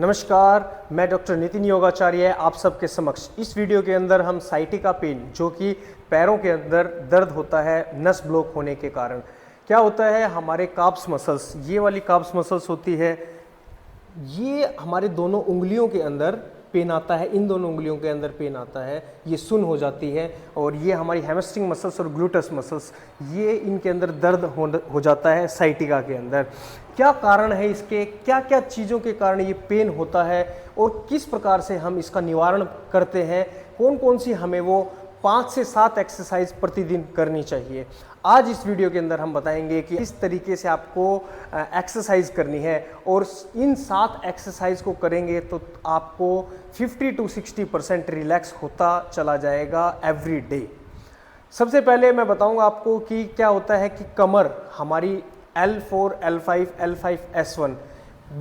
नमस्कार, मैं डॉक्टर नितिन योगाचार्य आप सबके समक्ष इस वीडियो के अंदर हम साइटिका पेन जो कि पैरों के अंदर दर्द होता है नस ब्लॉक होने के कारण। क्या होता है, हमारे काप्स मसल्स, ये वाली काप्स मसल्स होती है, ये हमारे दोनों उंगलियों के अंदर पेन आता है, इन दोनों उंगलियों के अंदर पेन आता है, ये सुन्न हो जाती है और ये हमारी हैमस्ट्रिंग मसल्स और ग्लूटस मसल्स, ये इनके अंदर दर्द हो जाता है साइटिका के अंदर। क्या कारण है इसके, क्या क्या चीज़ों के कारण ये पेन होता है और किस प्रकार से हम इसका निवारण करते हैं, कौन कौन सी हमें वो 5 से 7 एक्सरसाइज प्रतिदिन करनी चाहिए। आज इस वीडियो के अंदर हम बताएंगे कि किस तरीके से आपको एक्सरसाइज करनी है और इन 7 एक्सरसाइज को करेंगे तो आपको 50 to 60% रिलैक्स होता चला जाएगा एवरी डे। सबसे पहले मैं बताऊंगा आपको कि क्या होता है कि कमर हमारी L4, L5, L5S1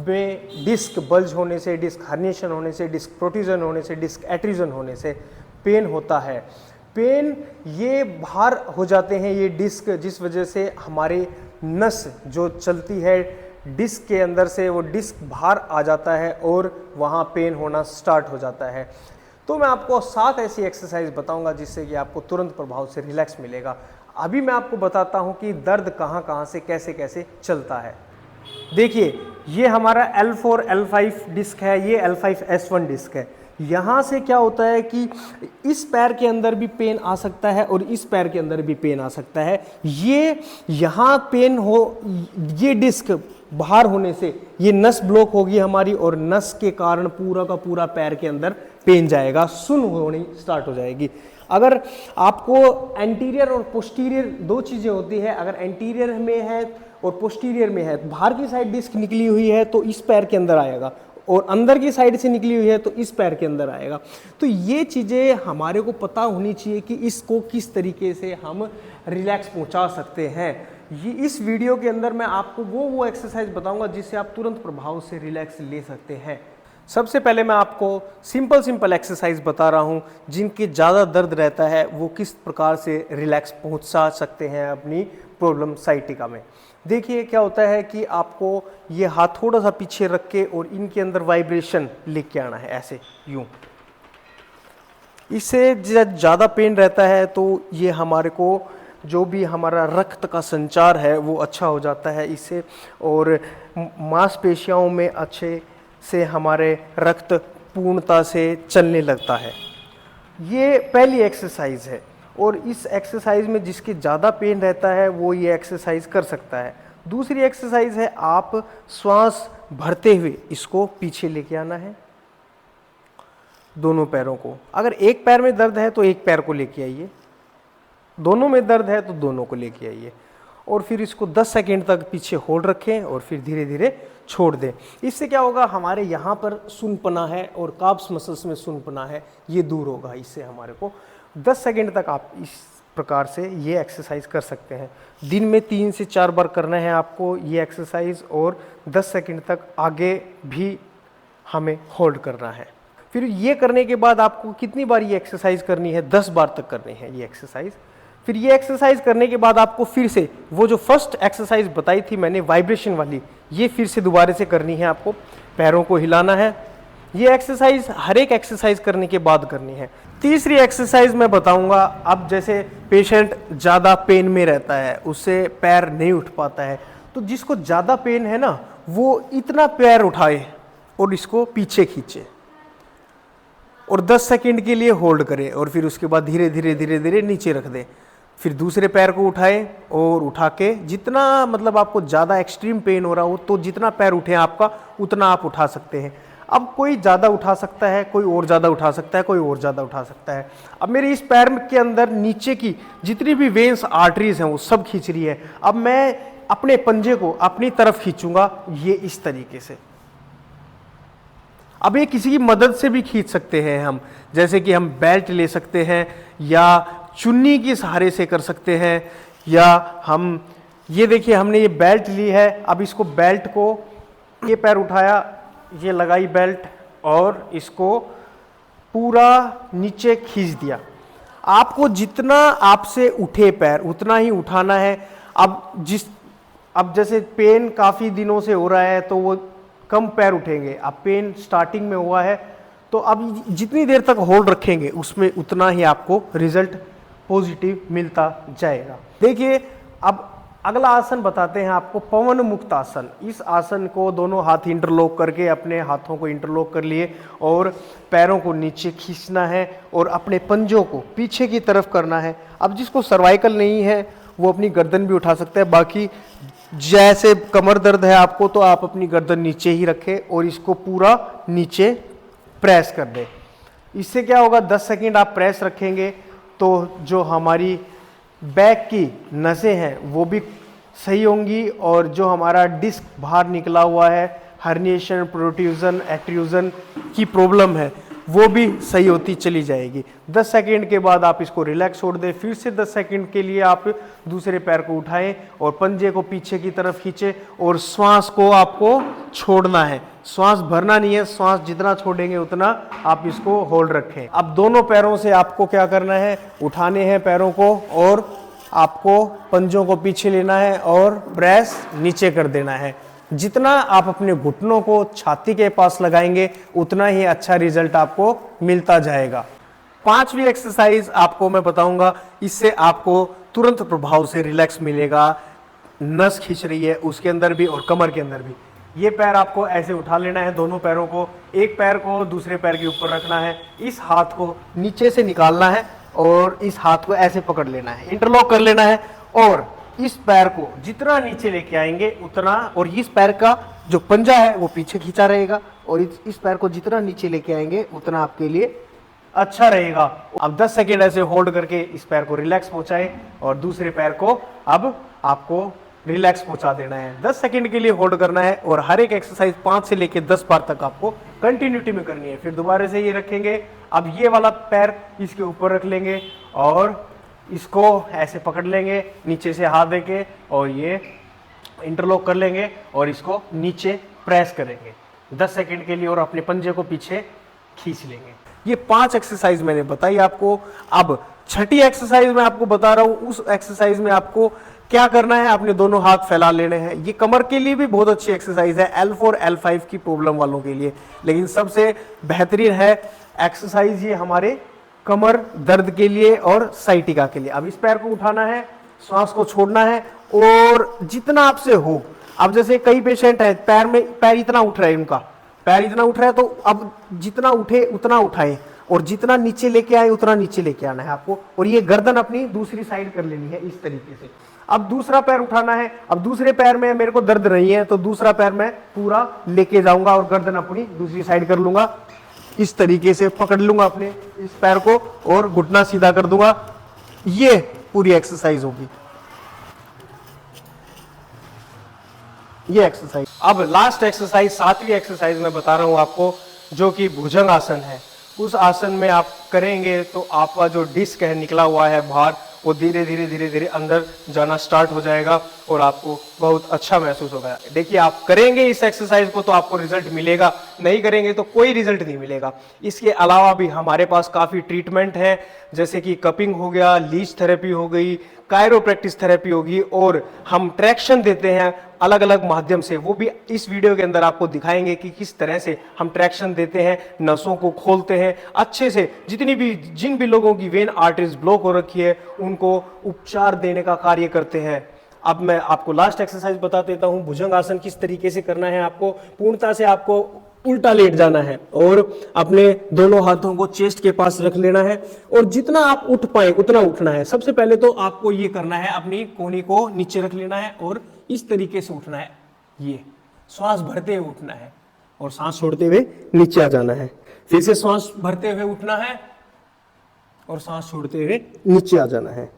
में डिस्क बल्ज होने से, डिस्क हर्निएशन होने से, डिस्क प्रोट्रूजन होने से, डिस्क एट्रूजन होने से पेन होता है। पेन ये बाहर हो जाते हैं ये डिस्क, जिस वजह से हमारे नस जो चलती है डिस्क के अंदर से वो डिस्क बाहर आ जाता है और वहाँ पेन होना स्टार्ट हो जाता है। तो मैं आपको 7 ऐसी एक्सरसाइज बताऊंगा जिससे कि आपको तुरंत प्रभाव से रिलैक्स मिलेगा। अभी मैं आपको बताता हूं कि दर्द कहां कहां से कैसे कैसे चलता है। देखिए, ये हमारा L4, L5 डिस्क है, ये L5S1 डिस्क है। यहाँ से क्या होता है कि इस पैर के अंदर भी पेन आ सकता है और इस पैर के अंदर भी पेन आ सकता है। ये यहाँ पेन हो, ये डिस्क बाहर होने से ये नस ब्लॉक होगी हमारी और नस के कारण पूरा का पूरा पैर के अंदर पेन जाएगा, सुन्न होनी स्टार्ट हो जाएगी। अगर आपको एंटीरियर और पोस्टीरियर दो चीज़ें होती है, अगर एंटीरियर में है और पोस्टीरियर में है, बाहर की साइड डिस्क निकली हुई है तो इस पैर के अंदर आएगा और अंदर की साइड से निकली हुई है तो इस पैर के अंदर आएगा। तो ये चीज़ें हमारे को पता होनी चाहिए कि इसको किस तरीके से हम रिलैक्स पहुंचा सकते हैं। ये इस वीडियो के अंदर मैं आपको वो एक्सरसाइज बताऊंगा जिससे आप तुरंत प्रभाव से रिलैक्स ले सकते हैं। सबसे पहले मैं आपको सिंपल एक्सरसाइज बता रहा हूँ जिनके ज़्यादा दर्द रहता है वो किस प्रकार से रिलैक्स पहुँचा सकते हैं अपनी प्रॉब्लम साइटिका में। देखिए क्या होता है कि आपको ये हाथ थोड़ा सा पीछे रख के और इनके अंदर वाइब्रेशन लेके आना है, ऐसे यूं। इससे ज़्यादा पेन रहता है तो ये हमारे को जो भी हमारा रक्त का संचार है वो अच्छा हो जाता है इससे, और मांसपेशियों में अच्छे से हमारे रक्त पूर्णता से चलने लगता है। ये पहली एक्सरसाइज है और इस एक्सरसाइज में जिसके ज़्यादा पेन रहता है वो ये एक्सरसाइज कर सकता है। दूसरी एक्सरसाइज है, आप श्वास भरते हुए इसको पीछे लेके आना है, दोनों पैरों को। अगर एक पैर में दर्द है तो एक पैर को लेके आइए, दोनों में दर्द है तो दोनों को लेके आइए और फिर इसको 10 सेकेंड तक पीछे होल्ड रखें और फिर धीरे धीरे छोड़ दें। इससे क्या होगा, हमारे यहाँ पर सुनपना है और काप्स मसल्स में सुनपना है, ये दूर होगा। इससे हमारे को 10 सेकेंड तक आप इस प्रकार से ये एक्सरसाइज कर सकते हैं। दिन में 3 से 4 बार करना है आपको ये एक्सरसाइज और 10 सेकेंड तक आगे भी हमें होल्ड करना है। फिर ये करने के बाद आपको कितनी बार ये एक्सरसाइज करनी है, 10 बार तक करनी है ये एक्सरसाइज। फिर ये एक्सरसाइज करने के बाद आपको फिर से वो जो फर्स्ट एक्सरसाइज बताई थी मैंने वाइब्रेशन वाली, ये फिर से दोबारा से करनी है आपको, पैरों को हिलाना है। ये एक्सरसाइज हर एक एक्सरसाइज करने के बाद करनी है। तीसरी एक्सरसाइज मैं बताऊंगा, अब जैसे पेशेंट ज़्यादा पेन में रहता है, उससे पैर नहीं उठ पाता है, तो जिसको ज़्यादा पेन है ना वो इतना पैर उठाए और इसको पीछे खींचे और 10 सेकेंड के लिए होल्ड करे और फिर उसके बाद धीरे धीरे नीचे रख दे। फिर दूसरे पैर को उठाए और उठा के जितना मतलब आपको ज़्यादा एक्सट्रीम पेन हो रहा हो तो जितना पैर उठे आपका उतना आप उठा सकते हैं। अब कोई ज़्यादा उठा सकता है, कोई और ज़्यादा उठा सकता है, कोई और ज़्यादा उठा सकता है। अब मेरे इस पैर के अंदर नीचे की जितनी भी वेन्स आर्टरीज हैं वो सब खींच रही है। अब मैं अपने पंजे को अपनी तरफ खींचूंगा, ये इस तरीके से। अब ये किसी की मदद से भी खींच सकते हैं हम, जैसे कि हम बेल्ट ले सकते हैं या चुन्नी के सहारे से कर सकते हैं, या हम ये देखिए हमने ये बेल्ट ली है, अब इसको बेल्ट को ये पैर उठाया, ये लगाई बेल्ट और इसको पूरा नीचे खींच दिया। आपको जितना आपसे उठे पैर उतना ही उठाना है। अब जैसे पेन काफ़ी दिनों से हो रहा है तो वो कम पैर उठेंगे। अब पेन स्टार्टिंग में हुआ है तो अब जितनी देर तक होल्ड रखेंगे उसमें उतना ही आपको रिजल्ट पॉजिटिव मिलता जाएगा। देखिए अब अगला आसन बताते हैं आपको, पवन मुक्त आसन। इस आसन को दोनों हाथ इंटरलॉक करके अपने हाथों को इंटरलॉक कर लिए और पैरों को नीचे खींचना है और अपने पंजों को पीछे की तरफ करना है। अब जिसको सर्वाइकल नहीं है वो अपनी गर्दन भी उठा सकता है, बाकी जैसे कमर दर्द है आपको तो आप अपनी गर्दन नीचे ही रखें और इसको पूरा नीचे प्रेस कर दें। इससे क्या होगा, 10 सेकंड आप प्रेस रखेंगे तो जो हमारी बैक की नसें हैं वो भी सही होंगी और जो हमारा डिस्क बाहर निकला हुआ है, हर्निएशन, प्रोट्रूजन, एक्सट्रूजन की प्रॉब्लम है वो भी सही होती चली जाएगी। 10 सेकंड के बाद आप इसको रिलैक्स छोड़ दें। फिर से 10 सेकंड के लिए आप दूसरे पैर को उठाएं और पंजे को पीछे की तरफ खींचें और श्वास को आपको छोड़ना है। श्वास भरना नहीं है, श्वास जितना छोड़ेंगे उतना आप इसको होल्ड रखें। अब दोनों पैरों से आपको क्या करना है, उठाने हैं पैरों को और आपको पंजों को पीछे लेना है और प्रेस नीचे कर देना है। जितना आप अपने घुटनों को छाती के पास लगाएंगे उतना ही अच्छा रिजल्ट आपको मिलता जाएगा। 5वीं एक्सरसाइज आपको मैं बताऊंगा, इससे आपको तुरंत प्रभाव से रिलैक्स मिलेगा। नस खींच रही है उसके अंदर भी और कमर के अंदर भी। ये पैर आपको ऐसे उठा लेना है, दोनों पैरों को, एक पैर को दूसरे पैर के ऊपर रखना है, इस हाथ को नीचे से निकालना है और इस हाथ को ऐसे पकड़ लेना है, इंटरलॉक कर लेना है और इस पैर को जितना नीचे लेके आएंगे उतना, और इस पैर का जो पंजा है वो पीछे खींचा रहेगा और इस पैर को जितना नीचे लेके आएंगे उतना आपके लिए अच्छा रहेगा। अब 10 सेकेंड ऐसे होल्ड करके इस पैर को रिलैक्स पहुंचाएं और दूसरे पैर को अब आपको रिलैक्स पहुंचा देना है। 10 सेकंड के लिए होल्ड करना है और हर एक एक्सरसाइज 5 से लेकर 10 बार तक आपको कंटिन्यूटी में करनी है। फिर दोबारा से ये रखेंगे, अब ये वाला पैर इसके ऊपर रख लेंगे और इसको ऐसे पकड़ लेंगे नीचे से हाथ देके और ये इंटरलॉक कर लेंगे और इसको नीचे प्रेस करेंगे 10 सेकंड के लिए और अपने पंजे को पीछे खींच लेंगे। ये 5 एक्सरसाइज मैंने बताई आपको। अब 6ठी एक्सरसाइज मैं आपको बता रहा हूं। उस एक्सरसाइज में आपको क्या करना है, आपने दोनों हाथ फैला लेने हैं। ये कमर के लिए भी बहुत अच्छी एक्सरसाइज है, L4 L5 की प्रॉब्लम वालों के लिए, लेकिन सबसे बेहतरीन है एक्सरसाइज ये हमारे कमर दर्द के लिए और साइटिका के लिए। अब इस पैर को उठाना है, श्वास को छोड़ना है और जितना आपसे हो, अब जैसे कई पेशेंट है पैर इतना उठ रहा है, उनका पैर इतना उठ रहा है तो अब जितना उठे उतना उठाएं और जितना नीचे लेके आए उतना नीचे लेके आना है आपको। और ये गर्दन अपनी दूसरी साइड कर लेनी है इस तरीके से। अब दूसरा पैर उठाना है, अब दूसरे पैर में मेरे को दर्द नहीं है तो दूसरा पैर मैं पूरा लेके जाऊंगा और गर्दन अपनी दूसरी साइड कर लूंगा, इस तरीके से पकड़ लूंगा अपने इस पैर को और घुटना सीधा कर दूंगा। ये पूरी एक्सरसाइज होगी, ये एक्सरसाइज। अब लास्ट एक्सरसाइज 7वीं एक्सरसाइज मैं बता रहा हूं आपको, जो कि भुजंग आसन है। उस आसन में आप करेंगे तो आपका जो डिस्क है निकला हुआ है बाहर, वो धीरे धीरे धीरे धीरे अंदर जाना स्टार्ट हो जाएगा और आपको बहुत अच्छा महसूस होगा। देखिए आप करेंगे इस एक्सरसाइज को तो आपको रिजल्ट मिलेगा, नहीं करेंगे तो कोई रिजल्ट नहीं मिलेगा। इसके अलावा भी हमारे पास काफ़ी ट्रीटमेंट है, जैसे कि कपिंग हो गया, लीच थेरेपी हो गई, कायरोप्रैक्टिस थेरेपी होगी और हम ट्रैक्शन देते हैं अलग अलग माध्यम से। वो भी इस वीडियो के अंदर आपको दिखाएंगे कि किस तरह से हम ट्रैक्शन देते हैं, नसों को खोलते हैं अच्छे से। जिन भी लोगों की वेन आर्टरीज ब्लॉक हो रखी है उनको उपचार देने का कार्य करते हैं। अब मैं आपको लास्ट एक्सरसाइज बता देता हूं, भुजंग आसन किस तरीके से करना है। आपको पूर्णता से आपको उल्टा लेट जाना है और अपने दोनों हाथों को चेस्ट के पास रख लेना है और जितना आप उठ पाए उतना उठना है। सबसे पहले तो आपको ये करना है, अपनी कोहनी को नीचे रख लेना है और इस तरीके से उठना है। ये श्वास भरते हुए उठना है और सांस छोड़ते हुए नीचे आ जाना है। फिर से श्वास भरते हुए उठना है और सांस छोड़ते हुए नीचे आ जाना है।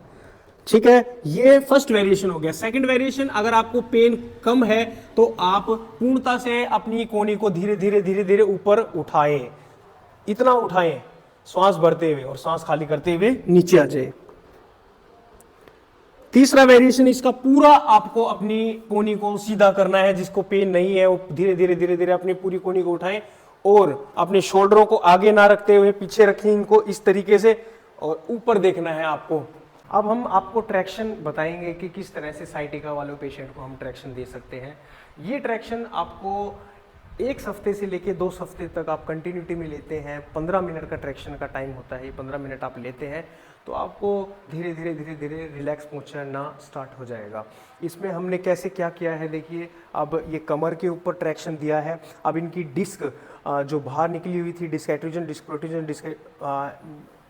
ठीक है, ये फर्स्ट वेरिएशन हो गया। सेकंड वेरिएशन, अगर आपको पेन कम है तो आप पूर्णता से अपनी कोहनी को धीरे धीरे धीरे धीरे ऊपर उठाएं, इतना उठाएं श्वास भरते हुए और सांस खाली करते हुए नीचे आ जाए। तीसरा वेरिएशन, इसका पूरा आपको अपनी कोहनी को सीधा करना है। जिसको पेन नहीं है वो धीरे धीरे धीरे धीरे अपनी पूरी कोहनी को उठाएं और अपने शोल्डरों को आगे ना रखते हुए पीछे रखें इनको इस तरीके से और ऊपर देखना है आपको। अब हम आपको ट्रैक्शन बताएंगे कि किस तरह से साइटिका वाले पेशेंट को हम ट्रैक्शन दे सकते हैं। ये ट्रैक्शन आपको 1 हफ्ते से लेके 2 हफ्ते तक आप कंटिन्यूटी में लेते हैं, 15 मिनट का ट्रैक्शन का टाइम होता है, 15 मिनट आप लेते हैं तो आपको धीरे धीरे रिलैक्स पहुंचना स्टार्ट हो जाएगा। इसमें हमने कैसे क्या किया है देखिए, अब ये कमर के ऊपर ट्रैक्शन दिया है। अब इनकी डिस्क जो बाहर निकली हुई थी, disc extrusion, disc protrusion, disc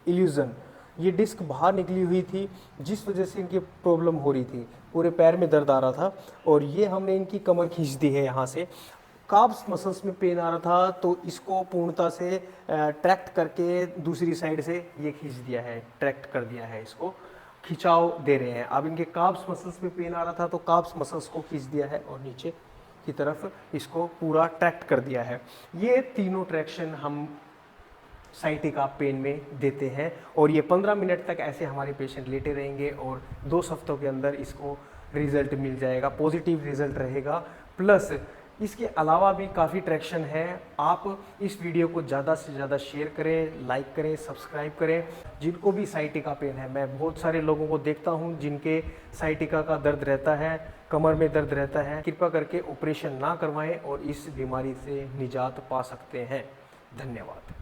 illusion, ये डिस्क बाहर निकली हुई थी जिस वजह से इनकी प्रॉब्लम हो रही थी, पूरे पैर में दर्द आ रहा था। और ये हमने इनकी कमर खींच दी है यहाँ से। काब्स मसल्स में पेन आ रहा था तो इसको पूर्णता से ट्रैक्ट करके दूसरी साइड से ये खींच दिया है, ट्रैक्ट कर दिया है, इसको खिंचाव दे रहे हैं। अब इनके काब्स मसल्स में पेन आ रहा था तो काब्स मसल्स को खींच दिया है और नीचे की तरफ इसको पूरा ट्रैक्ट कर दिया है। ये तीनों ट्रैक्शन हम साइटिका पेन में देते हैं और ये 15 मिनट तक ऐसे हमारे पेशेंट लेटे रहेंगे और 2 हफ्तों के अंदर इसको रिजल्ट मिल जाएगा, पॉजिटिव रिजल्ट रहेगा। प्लस इसके अलावा भी काफ़ी ट्रैक्शन है। आप इस वीडियो को ज़्यादा से ज़्यादा शेयर करें, लाइक करें, सब्सक्राइब करें। जिनको भी साइटिका पेन है, मैं बहुत सारे लोगों को देखता हूं जिनके साइटिका का दर्द रहता है, कमर में दर्द रहता है, कृपया करके ऑपरेशन ना करवाएं और इस बीमारी से निजात पा सकते हैं। धन्यवाद।